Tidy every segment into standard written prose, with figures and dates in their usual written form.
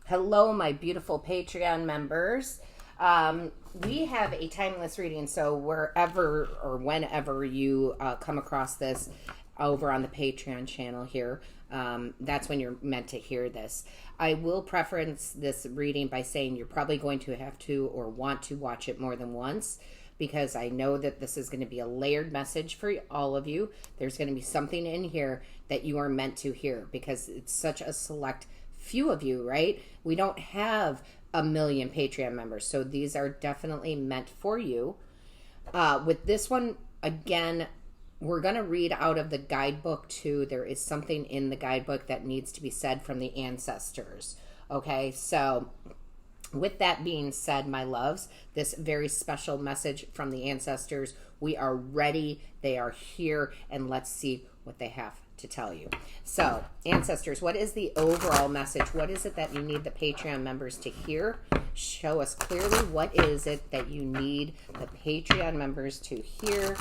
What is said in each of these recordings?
Hello, my beautiful Patreon members. We have a timeless reading, so wherever or whenever you come across this over on the Patreon channel here, that's when you're meant to hear this. I will preference this reading by saying you're probably going to have to or want to watch it more than once, because I know that this is going to be a layered message for all of you. There's going to be something in here that you are meant to hear, because it's such a select few of you, right? We don't have a million Patreon members, so these are definitely meant for you. With this one, again, we're going to read out of the guidebook too. There is something in the guidebook that needs to be said from the ancestors. Okay, so with that being said, my loves, this very special message from the ancestors, we are ready. They are here, and let's see what they have to tell you. So, ancestors, what is the overall message? What is it that you need the Patreon members to hear? Show us clearly. What is it that you need the Patreon members to hear?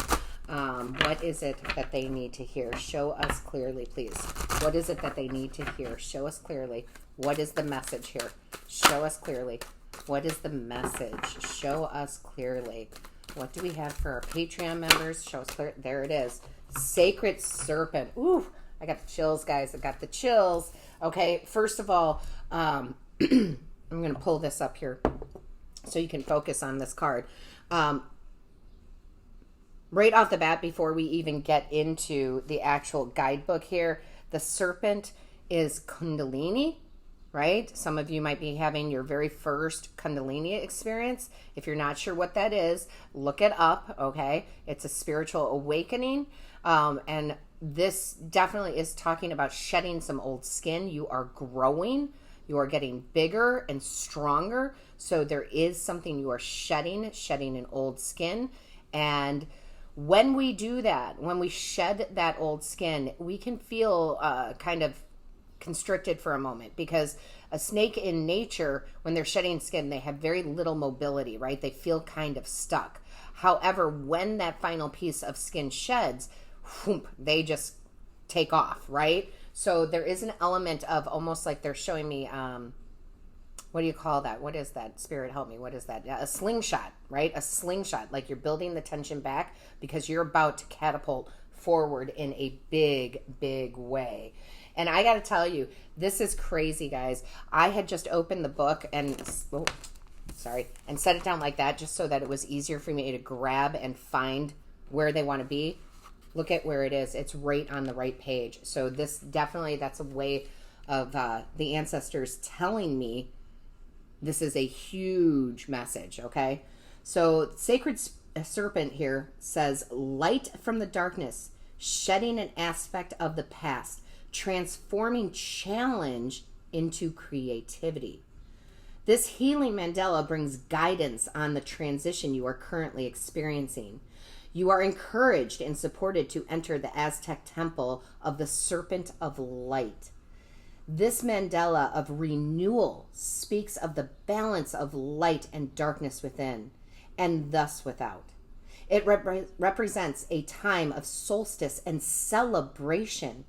What is it that they need to hear? Show us clearly, please. What is it that they need to hear? Show us clearly. What is the message here? Show us clearly. What is the message? Show us clearly. What do we have for our Patreon members? Show us clear. There it is. Sacred Serpent. Ooh, I got the chills, guys. I got the chills. Okay, first of all, I'm going to pull this up here so you can focus on this card. Right off the bat, before we even get into the actual guidebook here, the Serpent is Kundalini, right? Some of you might be having your very first Kundalini experience. If you're not sure what that is, look it up, okay? It's a spiritual awakening. And this definitely is talking about shedding some old skin. You are growing. You are getting bigger and stronger. So there is something you are shedding an old skin. And when we do that, when we shed that old skin, we can feel kind of constricted for a moment, because a snake in nature, when they're shedding skin, they have very little mobility, right? They feel kind of stuck. However, when that final piece of skin sheds, whoop, they just take off, right? So there is an element of almost like they're showing me, what do you call that? What is that? Spirit, help me. What is that? A slingshot, right? A slingshot, like you're building the tension back because you're about to catapult forward in a big, big way. And I got to tell you, this is crazy, guys. I had just opened the book and, and set it down like that just so that it was easier for me to grab and find where they want to be. Look at where it is. It's right on the right page. So this definitely, that's a way of the ancestors telling me this is a huge message, okay? So Sacred Serpent here says, light from the darkness, shedding an aspect of the past, transforming challenge into creativity. This healing mandala brings guidance on the transition you are currently experiencing. You are encouraged and supported to enter the Aztec temple of the Serpent of Light. This mandala of renewal speaks of the balance of light and darkness within, and thus without. It represents a time of solstice and celebration.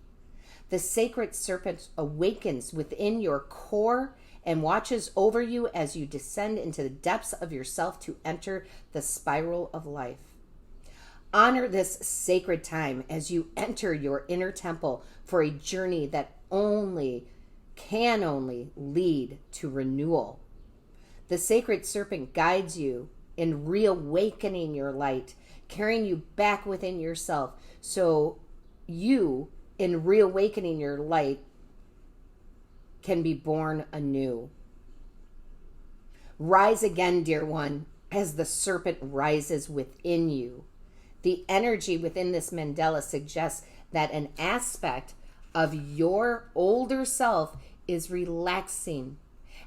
The Sacred Serpent awakens within your core and watches over you as you descend into the depths of yourself to enter the spiral of life. Honor this sacred time as you enter your inner temple for a journey that can only lead to renewal. The Sacred Serpent guides you in reawakening your light, carrying you back within yourself, so you, in reawakening your light, can be born anew. Rise again, dear one, as the serpent rises within you. The energy within this mandala suggests that an aspect of your older self is relaxing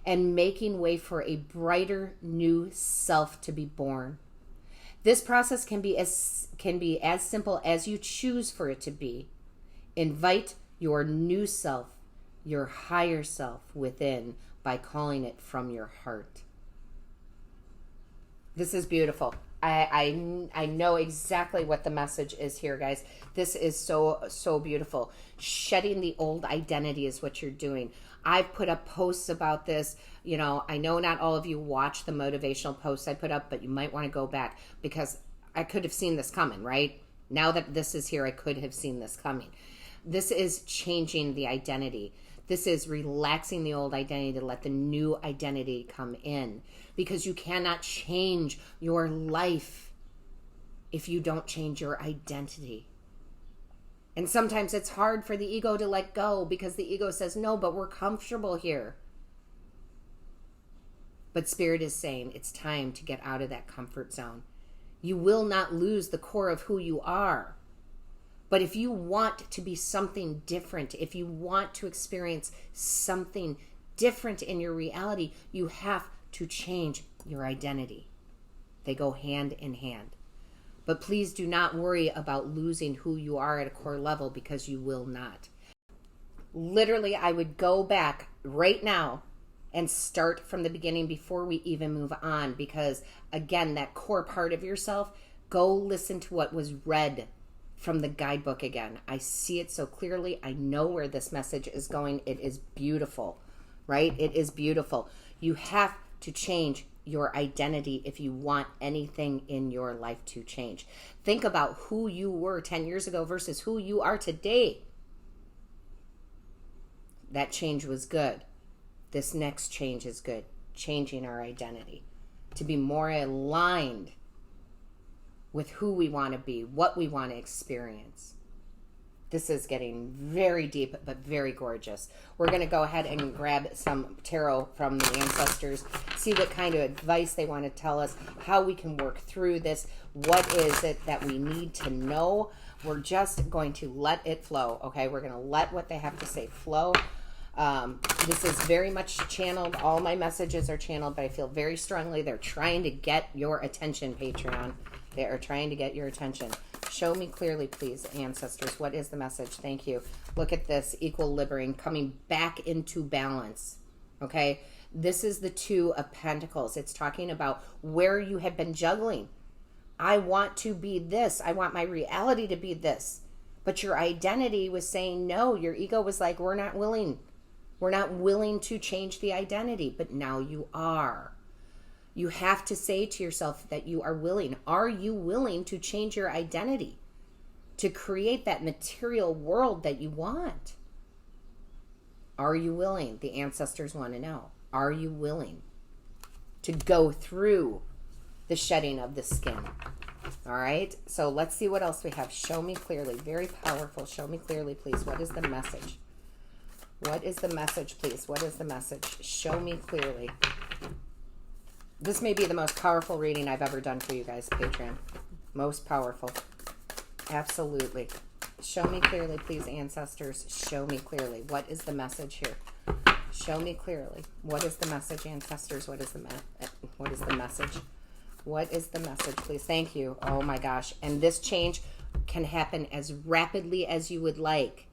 and making way for a brighter new self to be born. This process can be as simple as you choose for it to be. Invite your new self, your higher self within by calling it from your heart. This is beautiful. I know exactly what the message is here, guys. This is so beautiful. Shedding the old identity is what you're doing. I've put up posts about this. You know, I know not all of you watch the motivational posts I put up, but you might want to go back because I could have seen this coming, right? Now that this is here, I could have seen this coming. This is changing the identity. This is relaxing the old identity to let the new identity come in, because you cannot change your life if you don't change your identity. And sometimes it's hard for the ego to let go because the ego says, no, but we're comfortable here. But Spirit is saying it's time to get out of that comfort zone. You will not lose the core of who you are. But if you want to be something different, if you want to experience something different in your reality, you have to change your identity. They go hand in hand. But please do not worry about losing who you are at a core level, because you will not. Literally, I would go back right now and start from the beginning before we even move on, because again, that core part of yourself, go listen to what was read from the guidebook again. I see it so clearly. I know where this message is going. It is beautiful, right? It is beautiful. You have to change your identity if you want anything in your life to change. Think about who you were 10 years ago versus who you are today. That change was good. This next change is good. Changing our identity to be more aligned with who we want to be, what we want to experience. This is getting very deep, but very gorgeous. We're going to go ahead and grab some tarot from the ancestors, see what kind of advice they want to tell us, how we can work through this, what is it that we need to know. We're just going to let it flow, okay? We're going to let what they have to say flow. This is very much channeled. All my messages are channeled, but I feel very strongly they're trying to get your attention, Patreon. They are trying to get your attention. Show me clearly, please, ancestors. What is the message? Thank you. Look at this, equilibrium, coming back into balance. Okay? This is the Two of Pentacles. It's talking about where you have been juggling. I want to be this. I want my reality to be this. But your identity was saying no. Your ego was like, we're not willing. We're not willing to change the identity. But now you are. You have to say to yourself that you are willing. Are you willing to change your identity to create that material world that you want? Are you willing? The ancestors want to know. Are you willing to go through the shedding of the skin? All right. So let's see what else we have. Show me clearly. Very powerful. Show me clearly, please. What is the message? What is the message, please? What is the message? Show me clearly. This may be the most powerful reading I've ever done for you guys, Patreon. Most powerful. Absolutely. Show me clearly, please, ancestors. Show me clearly. What is the message here? Show me clearly. What is the message, ancestors? What is the message? What is the message, please? Thank you. Oh my gosh. And this change can happen as rapidly as you would like.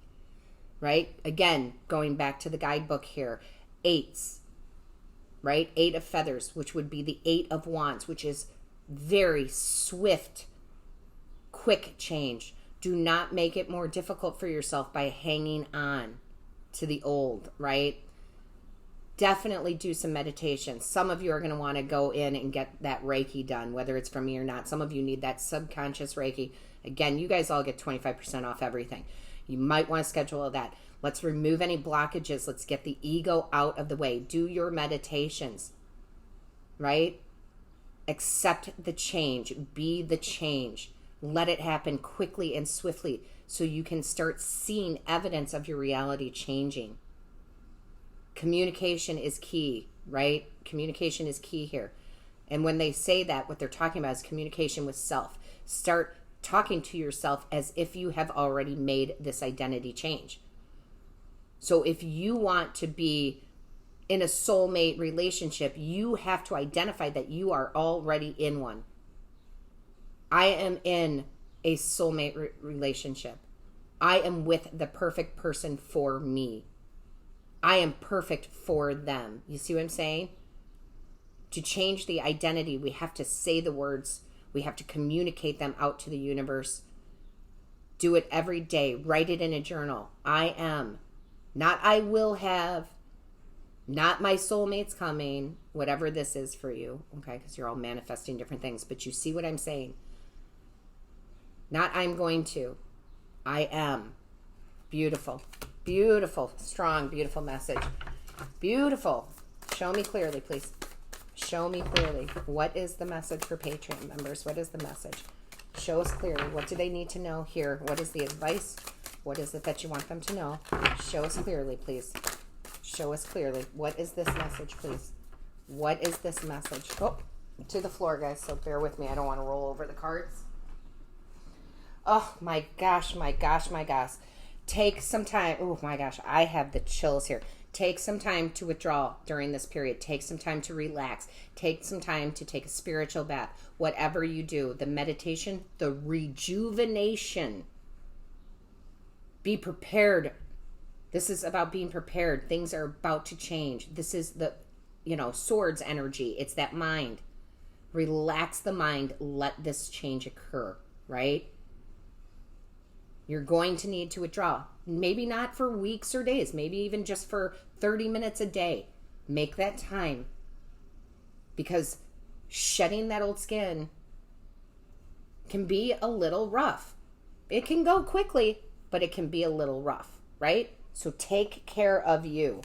Right? Again, going back to the guidebook here. Eights. Right? 8 of feathers, which would be the 8 of wands, which is very swift, quick change. Do not make it more difficult for yourself by hanging on to the old, right? Definitely do some meditation. Some of you are going to want to go in and get that Reiki done, whether it's from me or not. Some of you need that subconscious Reiki. Again, you guys all get 25% off everything. You might want to schedule that. Let's remove any blockages. Let's get the ego out of the way. Do your meditations, right? Accept the change. Be the change. Let it happen quickly and swiftly so you can start seeing evidence of your reality changing. Communication is key, right? Communication is key here. And when they say that, what they're talking about is communication with self. Start talking to yourself as if you have already made this identity change. So if you want to be in a soulmate relationship, you have to identify that you are already in one. I am in a soulmate relationship. I am with the perfect person for me. I am perfect for them. You see what I'm saying? To change the identity, we have to say the words. We have to communicate them out to the universe. Do it every day. Write it in a journal. I am. Not I will have. Not my soulmate's coming. Whatever this is for you. Okay, because you're all manifesting different things. But you see what I'm saying. Not I'm going to. I am. Beautiful. Beautiful. Strong, beautiful message. Beautiful. Show me clearly, please. Show me clearly. What is the message for Patreon members? What is the message? Show us clearly. What do they need to know here? What is the advice? What is it that you want them to know? Show us clearly, please. Show us clearly. What is this message, please? What is this message? Oh, to the floor, guys, so bear with me. I don't want to roll over the cards. Oh, my gosh, my gosh, my gosh. Take some time. Oh, my gosh, I have the chills here. Take some time to withdraw during this period. Take some time to relax. Take some time to take a spiritual bath. Whatever you do, the meditation, the rejuvenation. Be prepared. This is about being prepared. Things are about to change. This is the, swords energy. It's that mind. Relax the mind. Let this change occur, right? You're going to need to withdraw. Maybe not for weeks or days. Maybe even just for 30 minutes a day. Make that time. Because shedding that old skin can be a little rough. It can go quickly, but it can be a little rough, right? So take care of you.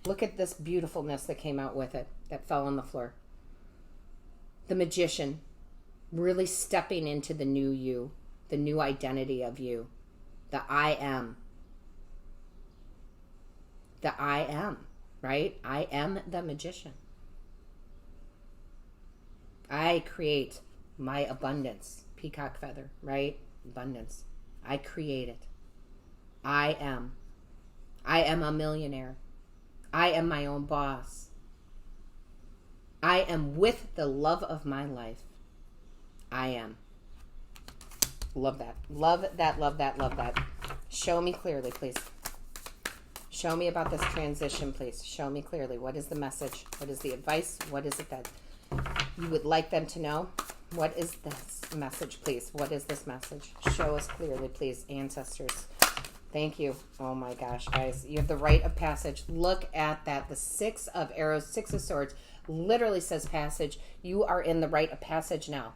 Look at this beautifulness that came out with it, that fell on the floor. The Magician, really stepping into the new you, the new identity of you. The I am. The I am, right? I am the Magician. I create my abundance. Peacock feather, right? Abundance. I create it. I am. I am a millionaire. I am my own boss. I am with the love of my life. I am. Love that. Love that, love that, love that. Show me clearly, please. Show me about this transition, please. Show me clearly. What is the message? What is the advice? What is it that you would like them to know? What is this message, please? What is this message? Show us clearly, please, ancestors. Thank you. Oh my gosh, guys. You have the rite of passage. Look at that. The 6 of arrows, 6 of swords, literally says passage. You are in the rite of passage now.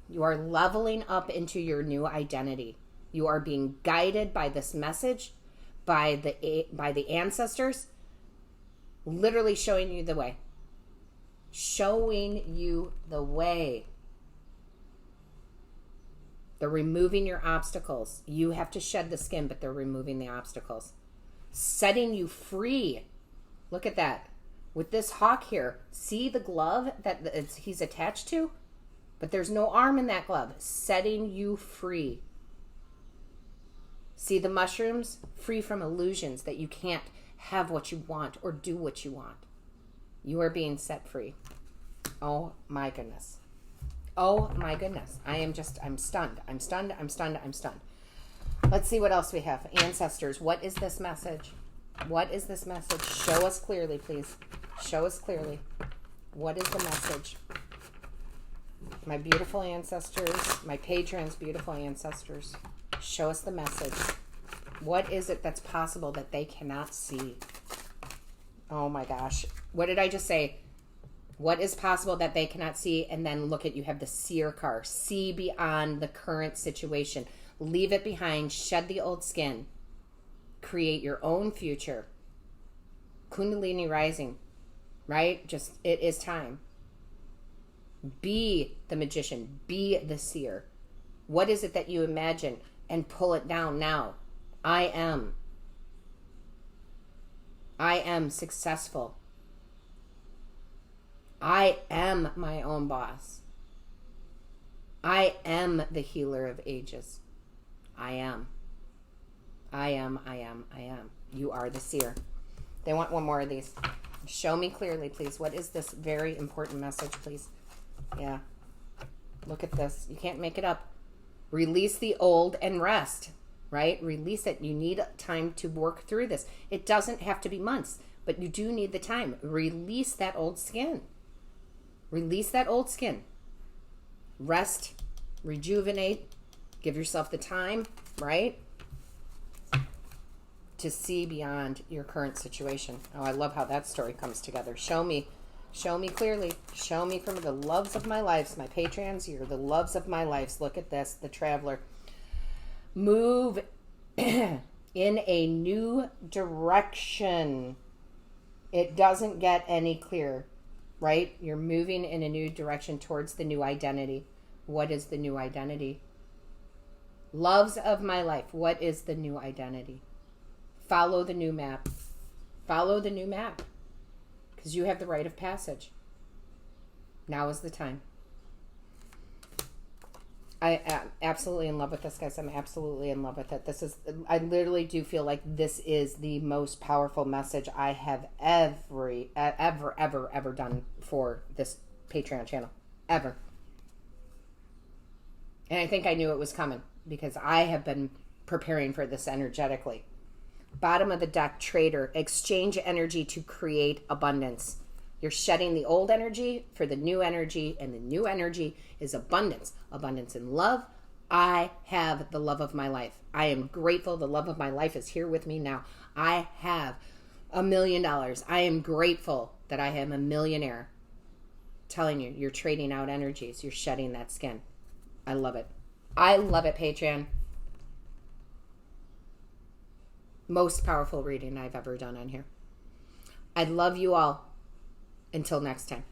You are leveling up into your new identity. You are being guided by this message, by the ancestors, literally showing you the way. Showing you the way. They're removing your obstacles. You have to shed the skin, but they're removing the obstacles. Setting you free. Look at that. With this hawk here, see the glove that he's attached to? But there's no arm in that glove. Setting you free. See the mushrooms? Free from illusions that you can't have what you want or do what you want. You are being set free. Oh my goodness. Oh my goodness. I'm stunned. I'm stunned. I'm stunned. I'm stunned. Let's see what else we have. Ancestors, what is this message? What is this message? Show us clearly, please. Show us clearly. What is the message? My beautiful ancestors, my patrons, beautiful ancestors, show us the message. What is it that's possible that they cannot see? Oh my gosh. What did I just say? What is possible that they cannot see? And then look at, you have the seer card. See beyond the current situation. Leave it behind. Shed the old skin. Create your own future. Kundalini rising, right? Just, it is time. Be the magician. Be the seer. What is it that you imagine? And pull it down now. I am. I am successful. I am my own boss. I am the healer of ages. I am. I am, I am, I am. You are the seer. They want one more of these. Show me clearly, please. What is this very important message, please? Yeah. Look at this. You can't make it up. Release the old and rest, right? Release it. You need time to work through this. It doesn't have to be months, but you do need the time. Release that old skin. Release that old skin. rest, rejuvenate, give yourself the time, right? To see beyond your current situation. Oh, I love how that story comes together. Show me clearly. Show me from the loves of my lives, my Patreons. You're the loves of my lives. Look at this, the Traveler. Move in a new direction. It doesn't get any clearer, right? You're moving in a new direction towards the new identity. What is the new identity? Loves of my life. What is the new identity? Follow the new map. Follow the new map. Because you have the rite of passage. Now is the time. I am absolutely in love with this, guys. I'm absolutely in love with it. I literally do feel like this is the most powerful message I have ever done for this Patreon channel. Ever. And I think I knew it was coming because I have been preparing for this energetically. Bottom of the deck, Trader. Exchange energy to create abundance. You're shedding the old energy for the new energy, and the new energy is abundance. Abundance in love. I have the love of my life. I am grateful. The love of my life is here with me now. I have $1 million. I am grateful that I am a millionaire. Telling you, you're trading out energies. You're shedding that skin. I love it. I love it, Patreon. Most powerful reading I've ever done on here. I love you all. Until next time.